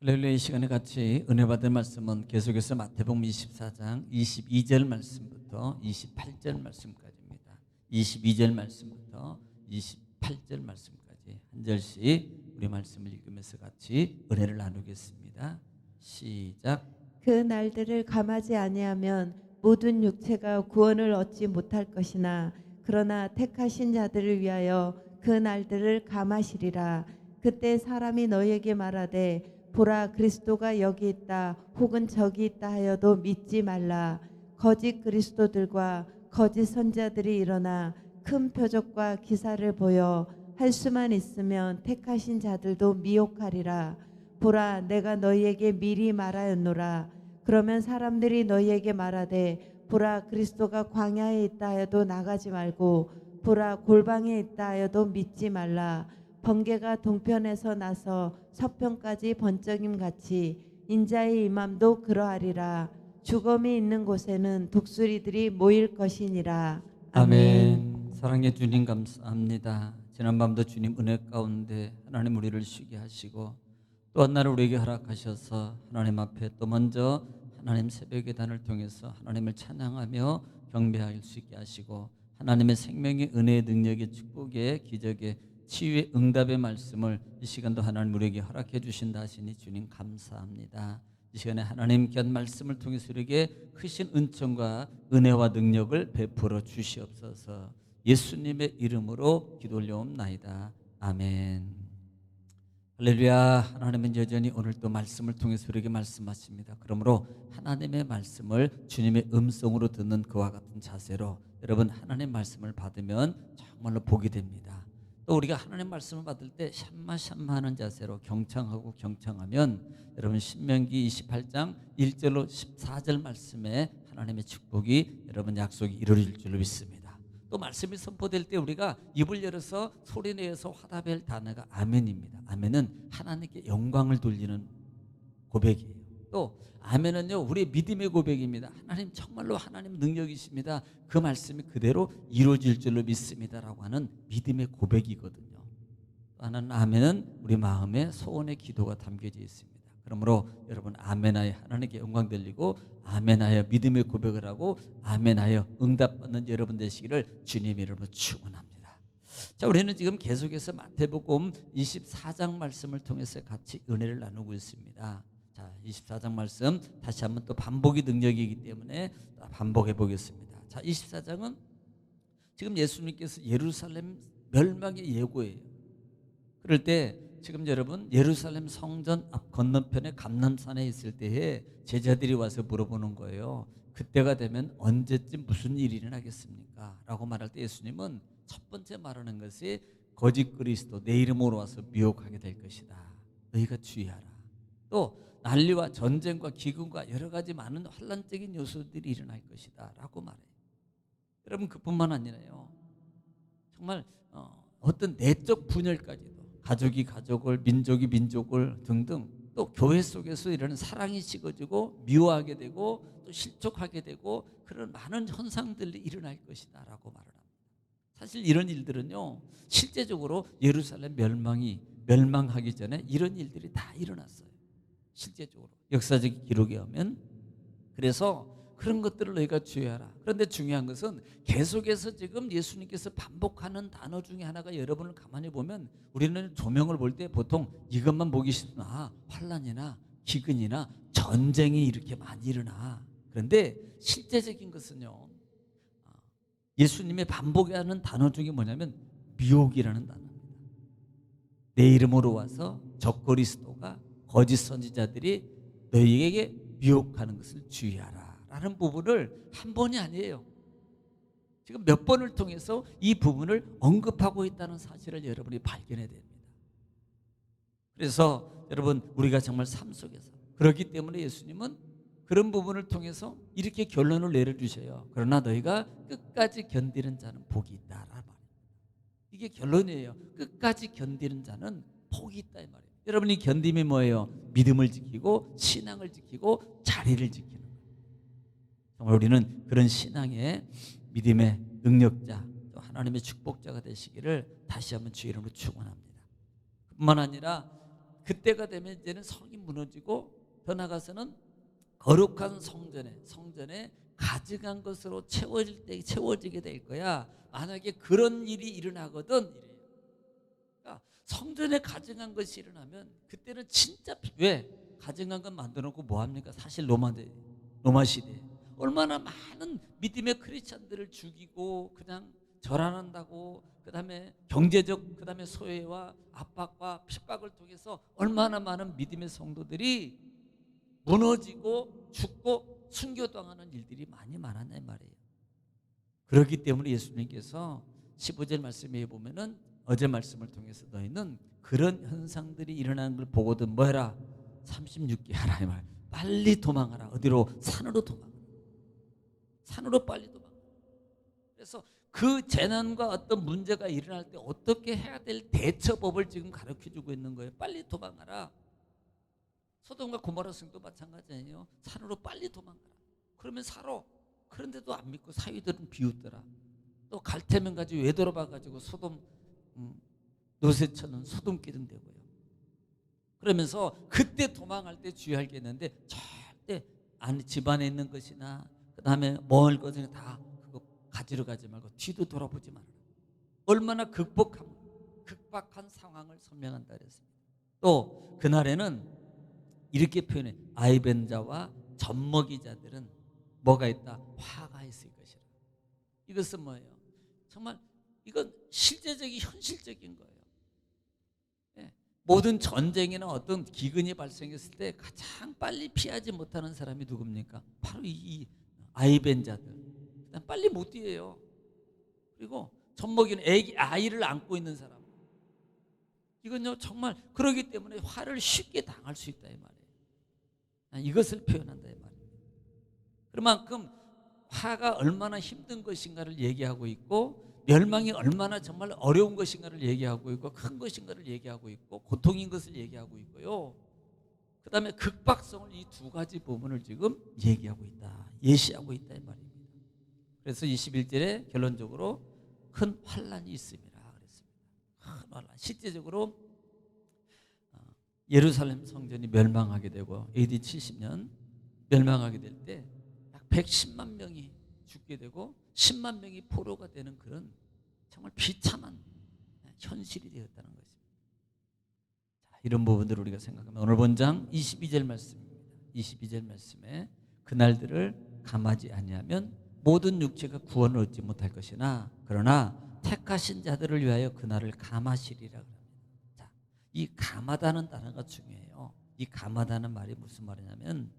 할렐루야. 이 시간에 같이 은혜 받을 말씀은 계속해서 마태복음 24장 22절 말씀부터 28절 말씀까지입니다. 22절 말씀부터 28절 말씀까지 한 절씩 우리 말씀을 읽으면서 같이 은혜를 나누겠습니다. 시작. 그 날들을 감하지 아니하면 모든 육체가 구원을 얻지 못할 것이나 그러나 택하신 자들을 위하여 그 날들을 감하시리라. 그때 사람이 너희에게 말하되 보라 그리스도가 여기 있다 혹은 저기 있다 하여도 믿지 말라. 거짓 그리스도들과 거짓 선자들이 일어나 큰 표적과 기사를 보여 할 수만 있으면 택하신 자들도 미혹하리라. 보라 내가 너희에게 미리 말하였노라. 그러면 사람들이 너희에게 말하되 보라 그리스도가 광야에 있다 하여도 나가지 말고 보라 골방에 있다 하여도 믿지 말라. 번개가 동편에서 나서 서편까지 번쩍임 같이 인자의 임함도 그러하리라. 죽음이 있는 곳에는 독수리들이 모일 것이니라. 아멘. 사랑의 주님 감사합니다. 지난밤도 주님 은혜 가운데 하나님 우리를 쉬게 하시고 또 한 날을 우리에게 허락하셔서 하나님 앞에 또 먼저 하나님 새벽의 단을 통해서 하나님을 찬양하며 경배할 수 있게 하시고 하나님의 생명의 은혜의 능력의 축복의 기적의 치유의 응답의 말씀을 이 시간도 하나님 우리에게 허락해 주신다 하시니 주님 감사합니다. 이 시간에 하나님 귀한 말씀을 통해서 우리에게 크신 은총과 은혜와 능력을 베풀어 주시옵소서. 예수님의 이름으로 기도 올려옵나이다. 아멘. 할렐루야. 하나님은 여전히 오늘 또 말씀을 통해서 우리에게 말씀하십니다. 그러므로 하나님의 말씀을 주님의 음성으로 듣는 그와 같은 자세로 여러분 하나님의 말씀을 받으면 정말로 복이 됩니다. 또 우리가 하나님 말씀을 받을 때 샴마샴마하는 자세로 경청하면 여러분 신명기 28장 1절로 14절 말씀에 하나님의 축복이 여러분 약속이 이루어질 줄로 믿습니다. 또 말씀이 선포될 때 우리가 입을 열어서 소리내어서 화답해야 할 단어가 아멘입니다. 아멘은 하나님께 영광을 돌리는 고백이에요. 또 아멘은요 우리의 믿음의 고백입니다. 하나님 정말로 하나님 능력이십니다. 그 말씀이 그대로 이루어질 줄로 믿습니다라고 하는 믿음의 고백이거든요. 또 하나는 아멘은 우리 마음에 소원의 기도가 담겨져 있습니다. 그러므로 여러분 아멘하여 하나님께 영광 돌리고 아멘하여 믿음의 고백을 하고 아멘하여 응답받는 여러분 되시기를 주님의 이름으로 축원합니다. 자, 우리는 지금 계속해서 마태복음 24장 말씀을 통해서 같이 은혜를 나누고 있습니다. 자, 24장 말씀 다시 한번 또 반복이 능력이기 때문에 반복해 보겠습니다. 자, 24장은 지금 예수님께서 예루살렘 멸망의 예고예요. 그럴 때 지금 여러분 예루살렘 성전 앞 건너편에 감람산에 있을 때에 제자들이 와서 물어보는 거예요. 그때가 되면 언제쯤 무슨 일이 일어나겠습니까? 라고 말할 때 예수님은 첫 번째 말하는 것이 거짓 그리스도 내 이름으로 와서 미혹하게 될 것이다. 너희가 주의하라. 또 난리와 전쟁과 기근과 여러 가지 많은 환란적인 요소들이 일어날 것이다 라고 말해요. 여러분 그뿐만 아니라요. 정말 어떤 내적 분열까지도 가족이 가족을 민족이 민족을 등등 또 교회 속에서 이런 사랑이 식어지고 미워하게 되고 또 실족하게 되고 그런 많은 현상들이 일어날 것이다 라고 말을 합니다. 사실 이런 일들은요 실제적으로 예루살렘 멸망하기 전에 이런 일들이 다 일어났어요. 실제적으로 역사적 기록에 하면. 그래서 그런 것들을 너희가 주의하라. 그런데 중요한 것은 계속해서 지금 예수님께서 반복하는 단어 중에 하나가 여러분을 가만히 보면 우리는 조명을 볼 때 보통 이것만 보기 쉽나 환란이나 기근이나 전쟁이 이렇게 많이 일어나. 그런데 실제적인 것은요 예수님의 반복하는 단어 중에 뭐냐면 미혹이라는 단어입니다. 내 이름으로 와서 적그리스도가 거짓 선지자들이 너희에게 미혹하는 것을 주의하라 라는 부분을 한 번이 아니에요. 지금 몇 번을 통해서 이 부분을 언급하고 있다는 사실을 여러분이 발견해야 됩니다. 그래서 여러분 우리가 정말 삶 속에서 그렇기 때문에 예수님은 그런 부분을 통해서 이렇게 결론을 내려주셔요. 그러나 너희가 끝까지 견디는 자는 복이 있다라는 말이에요. 이게 결론이에요. 끝까지 견디는 자는 복이 있다 이 말이에요. 여러분이 견딤이 뭐예요? 믿음을 지키고 신앙을 지키고 자리를 지키는 거예요. 정말 우리는 그런 신앙의 믿음의 능력자 또 하나님의 축복자가 되시기를 다시 한번 주의 이름으로 축원합니다. 뿐만 아니라 그때가 되면 이제는 성이 무너지고 더 나아가서는 거룩한 성전에 가증한 것으로 채워지게 될 거야. 만약에 그런 일이 일어나거든 이래요. 그러니까 성전에 가증한 것이 일어나면 그때는 진짜 왜 가증한 것 만들어 놓고 뭐 합니까? 사실 로마 시대 얼마나 많은 믿음의 크리스천들을 죽이고 그냥 절한한다고, 그다음에 경제적 그다음에 소외와 압박과 핍박을 통해서 얼마나 많은 믿음의 성도들이 무너지고 죽고 순교당하는 일들이 많이 많았냐 말이에요. 그렇기 때문에 예수님께서 15절 말씀에 보면은 어제 말씀을 통해서 너희는 그런 현상들이 일어나는 걸 보거든 뭐해라? 36개 하라 이 말. 빨리 도망하라. 어디로? 산으로 도망하라. 산으로 빨리 도망하라. 그래서 그 재난과 어떤 문제가 일어날 때 어떻게 해야 될 대처법을 지금 가르쳐주고 있는 거예요. 빨리 도망하라. 소돔과 고모라 성도 마찬가지예요. 산으로 빨리 도망가라. 그러면 살아. 그런데도 안 믿고 사위들은 비웃더라. 또 갈대면 가지고 외돌아봐가지고 소돔 노새처는 소돔길은 되고요. 그러면서 그때 도망할 때 주의할 게 있는데 절대 집안에 있는 것이나 그 다음에 먹을 것을 다 그거 가지러 가지 말고 뒤도 돌아보지 말아라. 얼마나 극박한 상황을 설명한다 그랬습니다. 또 그날에는 이렇게 표현해. 아이벤자와 젖먹이자들은 뭐가 있다? 화가 있을 것이라. 이것은 뭐예요? 정말 이건 실제적인 현실적인 거예요. 예. 모든 전쟁이나 어떤 기근이 발생했을 때 가장 빨리 피하지 못하는 사람이 누굽니까? 바로 이 아이벤자들. 빨리 못 뛰어요. 그리고 젖먹이는 아이를 안고 있는 사람. 이건요 정말 그러기 때문에 화를 쉽게 당할 수 있다 이 말이에요. 이것을 표현한다 이 말이에요. 그만큼 화가 얼마나 힘든 것인가를 얘기하고 있고 멸망이 얼마나 정말 어려운 것인가를 얘기하고 있고 큰 것인가를 얘기하고 있고 고통인 것을 얘기하고 있고요. 그 다음에 극박성을 이 두 가지 부분을 지금 얘기하고 있다. 예시하고 있다 이 말입니다. 그래서 21절에 결론적으로 큰 환란이 있습니다. 그랬습니다. 큰 환란. 실제적으로 예루살렘 성전이 멸망하게 되고 AD 70년 멸망하게 될 때 약 110만 명이 죽게 되고 10만 명이 포로가 되는 그런 정말 비참한 현실이 되었다는 것입니다. 자, 이런 부분들을 우리가 생각하면 오늘 본장 22절 말씀입니다. 22절 말씀에 그날들을 감하지 아니하면 모든 육체가 구원을 얻지 못할 것이나 그러나 택하신 자들을 위하여 그날을 감하시리라. 자, 이 감하다는 단어가 중요해요. 이 감하다는 말이 무슨 말이냐면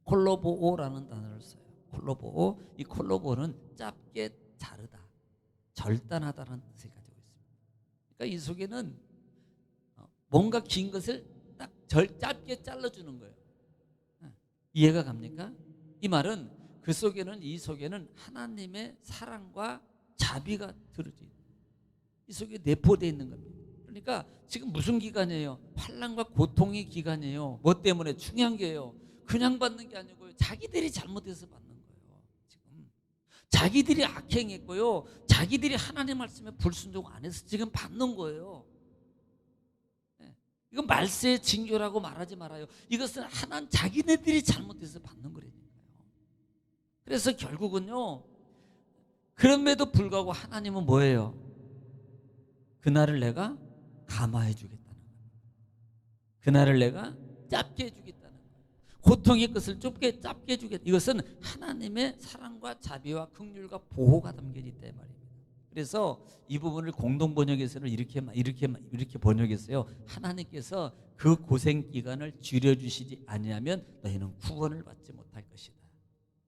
콜로보오라는 단어를 써요. 콜로보오. 이 콜로보는 짧게 자르다, 절단하다는 뜻을 가지고 있습니다. 그러니까 이 속에는 뭔가 긴 것을 딱 짧게 잘라주는 거예요. 이해가 갑니까? 이 말은 그 속에는 이 속에는 하나님의 사랑과 자비가 들어져 있는, 이 속에 내포되어 있는 겁니다. 그러니까 지금 무슨 기간이에요? 환난과 고통의 기간이에요. 뭐 때문에? 중요한 게요. 그냥 받는 게 아니고요. 자기들이 잘못해서 받는 거예요. 지금 자기들이 악행했고요. 자기들이 하나님 말씀에 불순종 안 해서 지금 받는 거예요. 이건 말세의 징조라고 말하지 말아요. 이것은 하나님 자기네들이 잘못해서 받는 거라니까요. 그래서 결국은요. 그럼에도 불구하고 하나님은 뭐예요? 그날을 내가 감화해 주겠다는 거예요. 그날을 내가 짧게 해주겠다는 거예요. 고통의 것을 짧게 해주겠다. 이것은 하나님의 사랑과 자비와 긍휼과 보호가 담겨져 있다 말입니다. 그래서 이 부분을 공동 번역에서는 이렇게 번역했어요. 하나님께서 그 고생 기간을 줄여주시지 아니하면 너희는 구원을 받지 못할 것이다.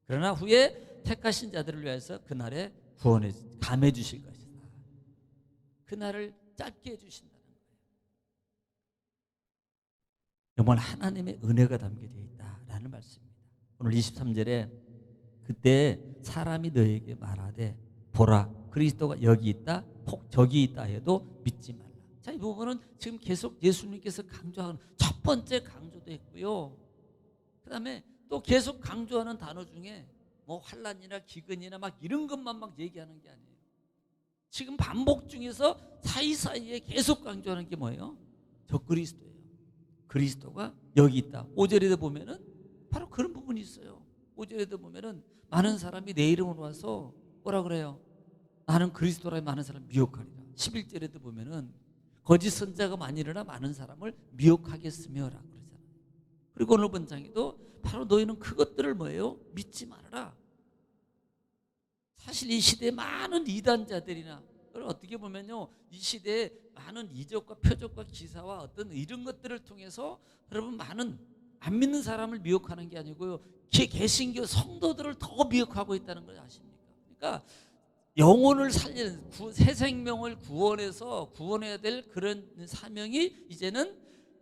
그러나 후에 택하신 자들을 위해서 그날에 구원에 감해 주실 것이다. 그날을 짧게 해주신다는 거예요. 정말 하나님의 은혜가 담겨져 있다라는 말씀입니다. 오늘 23절에 그때 사람이 너에게 말하되 보라 그리스도가 여기 있다 혹 저기 있다 해도 믿지 말라. 자, 이 부분은 지금 계속 예수님께서 강조하는 첫 번째 강조도 했고요. 그 다음에 또 계속 강조하는 단어 중에 뭐 환난이나 기근이나 막 이런 것만 막 얘기하는 게 아니에요. 지금 반복 중에서 사이사이에 계속 강조하는 게 뭐예요? 저 그리스도예요. 그리스도가 여기 있다. 5절에도 보면은 바로 그런 부분이 있어요. 5절에도 보면은 많은 사람이 내 이름으로 와서 뭐라 그래요? 나는 그리스도라 많은 사람 미혹하리라. 11절에도 보면은 거짓 선자가 많이 일어나 많은 사람을 미혹하겠으며라 그러잖아요. 그리고 오늘 본장에도 바로 너희는 그것들을 뭐예요? 믿지 말아라. 사실 이 시대에 많은 이단자들이나 어떻게 보면요, 이 시대에 많은 이적과 표적과 기사와 어떤 이런 것들을 통해서 여러분 많은 안 믿는 사람을 미혹하는 게 아니고요, 개신교 성도들을 더 미혹하고 있다는 걸 아십니까? 그러니까 영혼을 살리는 새 생명을 구원해서 구원해야 될 그런 사명이 이제는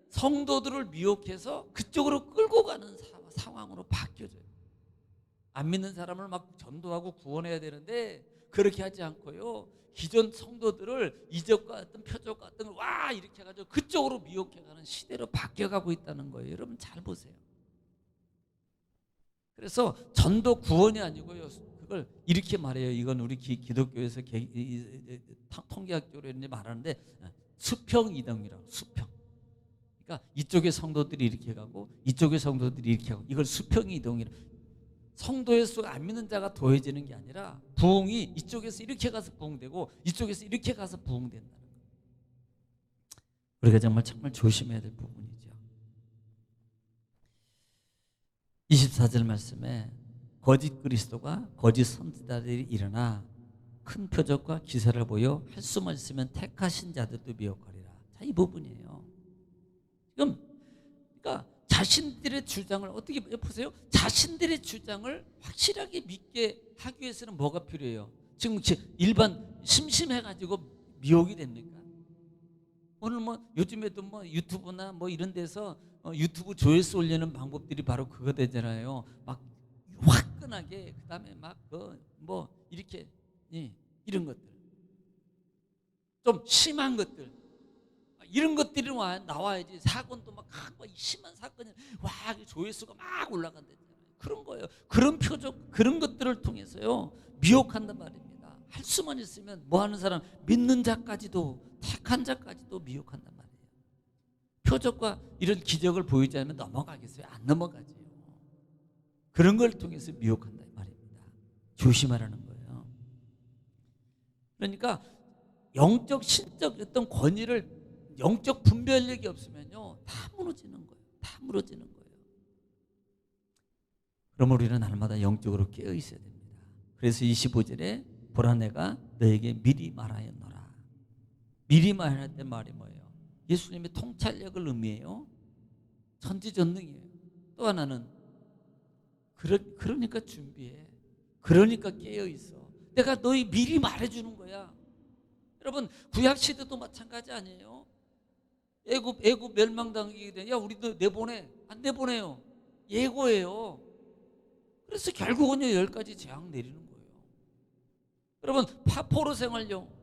성도들을 미혹해서 그쪽으로 끌고 가는 상황으로 바뀌어져요. 안 믿는 사람을 막 전도하고 구원해야 되는데 그렇게 하지 않고요, 기존 성도들을 이적과 어떤 표적 같은 걸 와 이렇게 해가지고 그쪽으로 미혹해가는 시대로 바뀌어가고 있다는 거예요. 여러분 잘 보세요. 그래서 전도 구원이 아니고요, 그걸 이렇게 말해요. 이건 우리 기독교에서 통계학적으로 이제 말하는데 수평 이동이라고. 수평. 그러니까 이쪽의 성도들이 이렇게 가고 이쪽의 성도들이 이렇게 하고, 이걸 수평 이동이라. 성도의 수가 안 믿는 자가 더해지는 게 아니라 부흥이 이쪽에서 이렇게 가서 부흥되고 이쪽에서 이렇게 가서 부흥된다는 거예요. 우리가 정말 조심해야 될 부분이죠. 24절 말씀에 거짓 그리스도가 거짓 선지자들이 일어나 큰 표적과 기사를 보여 할 수만 있으면 택하신 자들도 미혹하리라. 자, 이 부분이에요. 지금 그러니까 자신들의 주장을 어떻게 보세요? 자신들의 주장을 확실하게 믿게 하기 위해서는 뭐가 필요해요? 지금 일반 심심해가지고 미혹이 됩니까? 오늘 뭐 요즘에도 뭐 유튜브나 뭐 이런 데서 유튜브 조회수 올리는 방법들이 바로 그거 되잖아요. 막 화끈하게, 그다음에 막 뭐 이렇게 이런 것들, 좀 심한 것들, 이런 것들이 나와야지. 사건도 막 심한 사건이 와 조회수가 막 올라간다잖아요. 그런 거예요. 그런 표적, 그런 것들을 통해서요 미혹한단 말입니다. 할 수만 있으면 뭐 하는 사람, 믿는 자까지도, 택한 자까지도 미혹한단 말이에요. 표적과 이런 기적을 보이지 않으면 넘어가겠어요? 안 넘어가죠. 그런 걸 통해서 미혹한단 말입니다. 조심하라는 거예요. 그러니까 영적 신적 어떤 권위를, 영적 분별력이 없으면요 다 무너지는 거예요. 다 무너지는 거예요. 그럼 우리는 날마다 영적으로 깨어 있어야 됩니다. 그래서 25절에 보라 내가 너에게 미리 말하였노라. 미리 말할 말이 뭐예요? 예수님의 통찰력을 의미해요. 천지전능이에요. 또 하나는 그러니까 준비해. 그러니까 깨어 있어. 내가 너희 미리 말해주는 거야. 여러분 구약 시대도 마찬가지 아니에요? 애굽 멸망당하게 돼. 야 우리도 내보내. 안 내보내요. 예고예요. 그래서 결국은요 10가지 재앙 내리는 거예요. 여러분 포로 생활용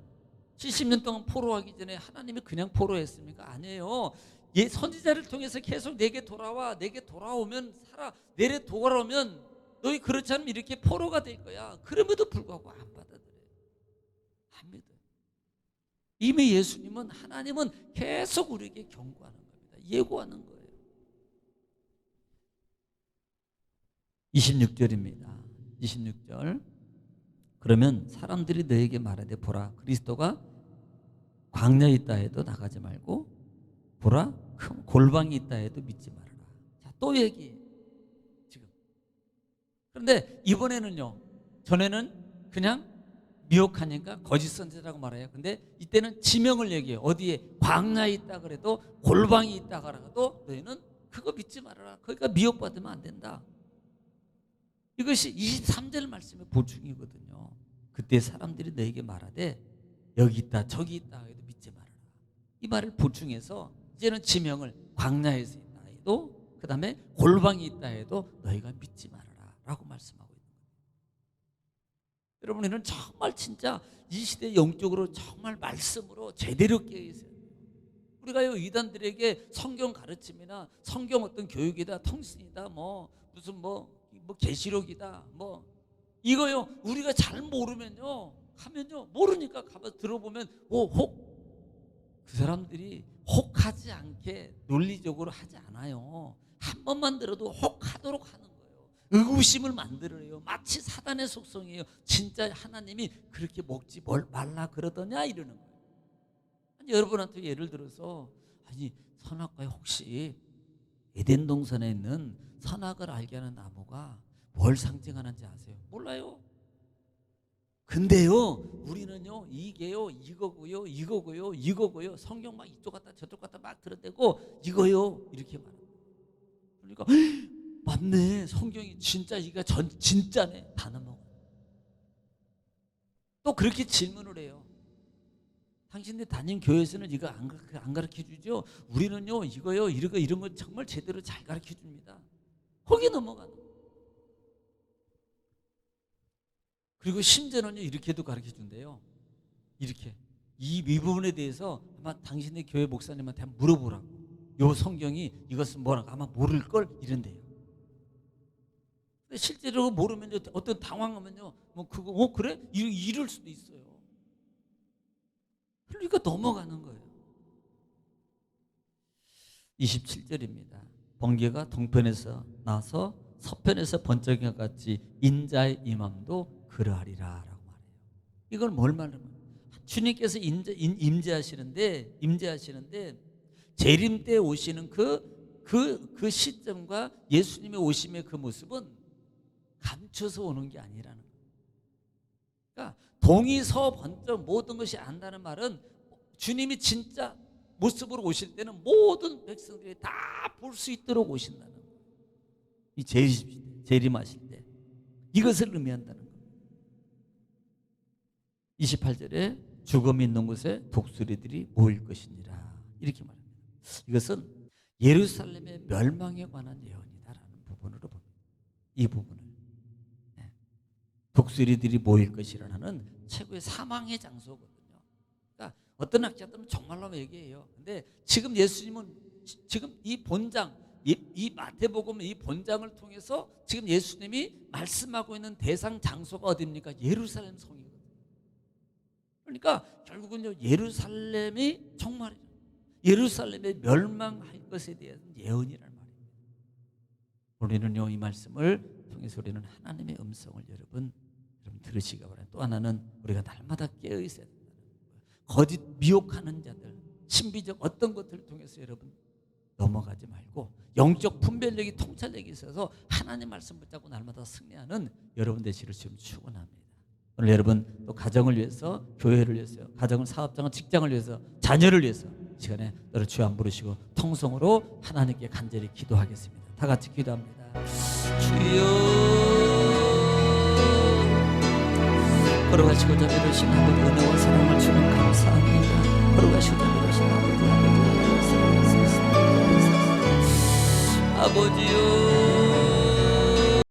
70년 동안 포로하기 전에 하나님이 그냥 포로했습니까? 아니에요. 선지자를 통해서 계속 내게 돌아와. 내게 돌아오면 살아. 내게 돌아오면 너희 그렇지 않으면 이렇게 포로가 될 거야. 그럼에도 불구하고 안 받아들여요. 안 믿어요. 이미 예수님은, 하나님은 계속 우리에게 경고하는 겁니다. 예고하는 거예요. 26절입니다. 26절. 그러면 사람들이 너에게 말하되 보라 그리스도가 광야에 있다 해도 나가지 말고 보라 큰 골방이 있다 해도 믿지 말아라. 자, 또 얘기해. 지금. 그런데 이번에는요. 전에는 그냥 미혹하니까 거짓 선지자라고 말해요. 근데 이때는 지명을 얘기해요. 어디에? 광야에 있다 그래도, 골방이 있다 그래도 너희는 그거 믿지 말아라. 그러니까 미혹받으면 안 된다. 이것이 23절 말씀의 보충이거든요. 그때 사람들이 너에게 말하되 여기 있다 저기 있다 해도 믿지 말아라. 이 말을 보충해서 이제는 지명을 광야에서 있다 해도, 그 다음에 골방이 있다 해도 너희가 믿지 말아라 라고 말씀하고 있는 거예요. 여러분 이는 정말 진짜 이 시대 영적으로 정말 말씀으로 제대로 깨어있어요. 우리가요 이단들에게 성경 가르침이나 성경 어떤 교육이다, 통신이다, 무슨 계시록이다, 이거요 우리가 잘 모르면요 하면요 모르니까 가서 들어보면 혹 그 사람들이 혹 혹하지 않게 논리적으로 하지 않아요. 한 번만 들어도 혹하도록 하는 거예요. 의구심을 만들어요. 마치 사단의 속성이에요. 진짜 하나님이 그렇게 먹지 말라 그러더냐 이러는 거예요. 아니, 여러분한테 예를 들어서 아니 선악과에 혹시 에덴 동산에 있는 선악을 알게 하는 나무가 뭘 상징하는지 아세요? 몰라요. 근데요 우리는요 이게요 이거고요 이거고요 이거고요 성경 막 이쪽 갔다 저쪽 갔다 막 들어대고 이거요 이렇게 말해요. 그러니까 맞네 성경이 진짜 이가 진짜네 다 넘어가. 또 그렇게 질문을 해요. 당신들 다닌 교회에서는 이거 안 가르쳐 주죠? 우리는요 이거요 이런 거 정말 제대로 잘 가르쳐 줍니다. 거기 넘어가는 거예요. 그리고 심지어는요 이렇게도 가르쳐 준대요. 이렇게 이 부분에 대해서 아마 당신의 교회 목사님한테 한번 물어보라고. 요 성경이 이것은 뭐라고 아마 모를걸 이런대요. 근데 실제로 모르면요 어떤 당황하면요 뭐 그거 그래? 이럴 수도 있어요. 그러니까 넘어가는 거예요. 27절입니다. 번개가 동편에서 나서 서편에서 번쩍이와 같이 인자의 임함도 그러하리라 라고 말해요. 이걸 뭘 말하면 주님께서 임재하시는데 재림 때 오시는 그 시점과 예수님의 오심의 그 모습은 감춰서 오는 게 아니라는 거예요. 그러니까 동이서 번쩍 모든 것이 안다는 말은 주님이 진짜 모습으로 오실 때는 모든 백성들이 다 볼 수 있도록 오신다는 거예요. 이 재림하실 때 이것을 의미한다는 거예요. 28절에 죽음이 있는 곳에 독수리들이 모일 것이니라 이렇게 말합니다. 이것은 예루살렘의 멸망에 관한 예언이다라는 부분으로 봅니다. 이 부분을 독수리들이 모일 것이라는 최고의 사망의 장소거든요. 그러니까 어떤 학자들은 정말로 얘기해요. 근데 지금 예수님은 지금 이 본장, 이 마태복음 이 본장을 통해서 지금 예수님이 말씀하고 있는 대상 장소가 어디입니까? 예루살렘 성이거든요. 그러니까 결국은요 예루살렘이 정말 예루살렘의 멸망할 것에 대한 예언이란 말입니다. 우리는요 이 말씀을 통해서 우리는 하나님의 음성을 여러분 들으시기 바랍니다. 또 하나는 우리가 날마다 깨어 있어야 된다는 거예요. 거짓 미혹하는 자들, 신비적 어떤 것들을 통해서 여러분 넘어가지 말고 영적 분별력이 통찰력이 있어서 하나님 말씀 붙잡고 날마다 승리하는 여러분 되시기를 지금 축원합니다. 오늘 여러분 또 가정을 위해서 교회를 위해서 가정을 사업장을 직장을 위해서 자녀를 위해서 이 시간에 너를 주여 안 부르시고 통성으로 하나님께 간절히 기도하겠습니다. 다 같이 기도합니다. 주여 걸어가시고 자비로우신 아버지 은혜와 사랑을 주는 감사합니다. 걸어가시고 자비로우신 아버지 은혜와 사랑을 주는 아버지요